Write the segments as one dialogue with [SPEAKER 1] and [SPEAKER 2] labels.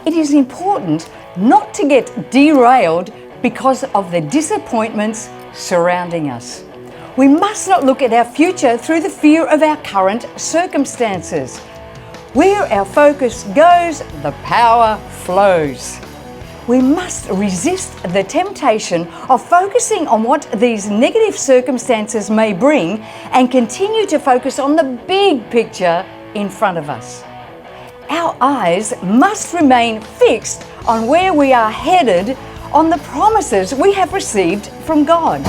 [SPEAKER 1] It is important not to get derailed because of the disappointments surrounding us. We must not look at our future through the fear of our current circumstances. Where our focus goes, the power flows. We must resist the temptation of focusing on what these negative circumstances may bring and continue to focus on the big picture in front of us. Our eyes must remain fixed on where we are headed, on the promises we have received from God.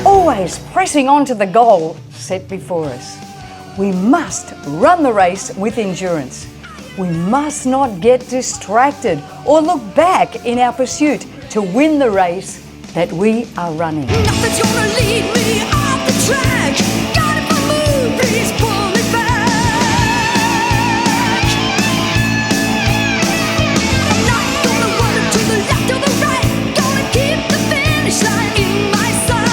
[SPEAKER 1] Always pressing on to the goal set before us. We must run the race with endurance. We must not get distracted or look back in our pursuit to win the race that we are running.
[SPEAKER 2] Nothing's gonna lead me off the track. God, if I move, please pull me back. I'm not gonna run to the left or the right. Gonna keep the finish line in my sight.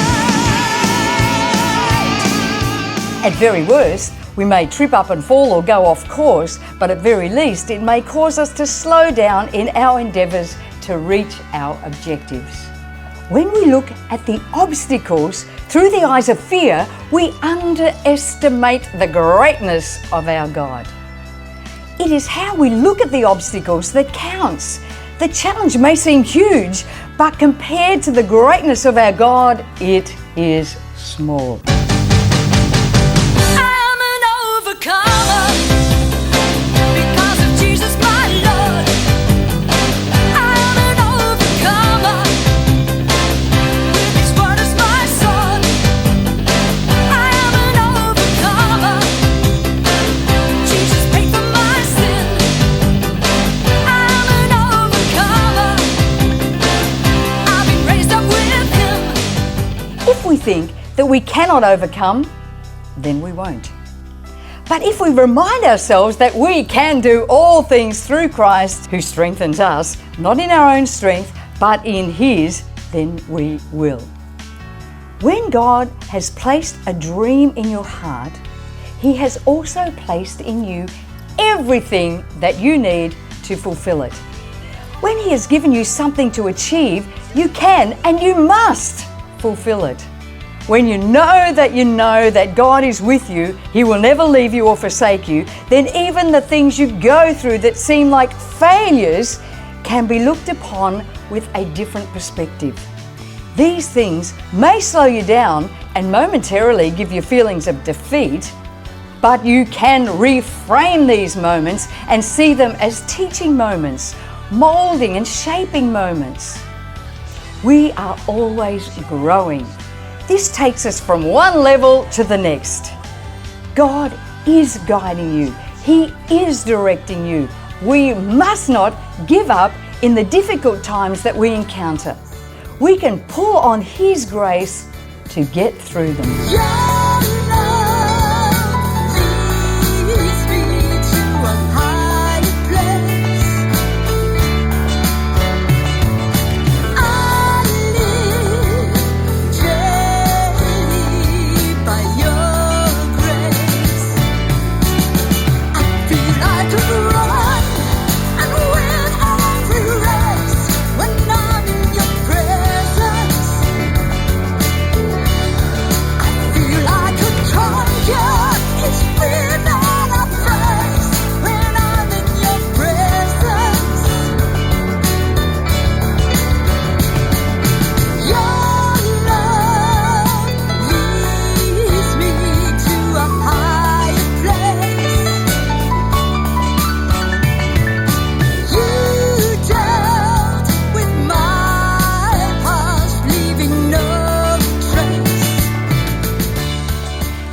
[SPEAKER 1] At very worst, we may trip up and fall or go off course, but at very least it may cause us to slow down in our endeavours to reach our objectives. When we look at the obstacles through the eyes of fear, we underestimate the greatness of our God. It is how we look at the obstacles that counts. The challenge may seem huge, but compared to the greatness of our God, it is small. If we think that we cannot overcome, then we won't. But if we remind ourselves that we can do all things through Christ who strengthens us, not in our own strength, but in His, then we will. When God has placed a dream in your heart, He has also placed in you everything that you need to fulfill it. When He has given you something to achieve, you can and you must fulfill it. When you know that God is with you, He will never leave you or forsake you, then even the things you go through that seem like failures can be looked upon with a different perspective. These things may slow you down and momentarily give you feelings of defeat, but you can reframe these moments and see them as teaching moments, molding and shaping moments. We are always growing. This takes us from one level to the next. God is guiding you. He is directing you. We must not give up in the difficult times that we encounter. We can pull on His grace to get through them.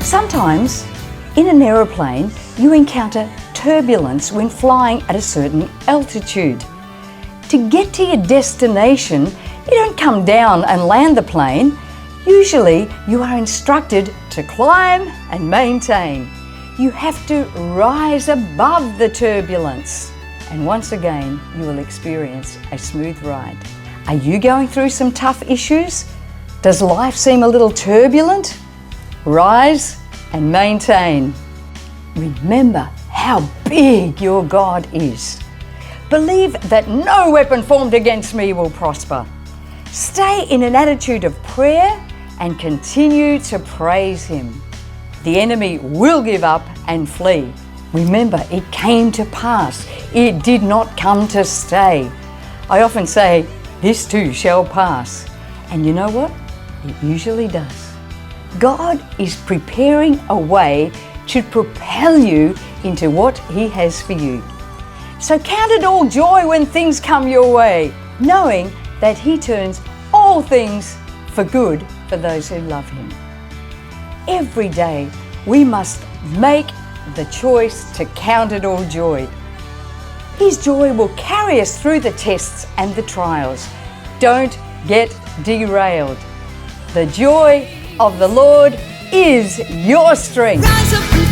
[SPEAKER 1] Sometimes, in an aeroplane, you encounter turbulence when flying at a certain altitude. To get to your destination, you don't come down and land the plane. Usually, you are instructed to climb and maintain. You have to rise above the turbulence. And once again, you will experience a smooth ride. Are you going through some tough issues? Does life seem a little turbulent? Rise and maintain. Remember how big your God is. Believe that no weapon formed against me will prosper. Stay in an attitude of prayer and continue to praise Him. The enemy will give up and flee. Remember, it came to pass. It did not come to stay. I often say, this too shall pass. And you know what? It usually does. God is preparing a way to propel you into what He has for you. So count it all joy when things come your way, knowing that He turns all things for good for those who love Him. Every day we must make the choice to count it all joy. His joy will carry us through the tests and the trials. Don't get derailed. The joy of the Lord is your strength.
[SPEAKER 2] Rise up and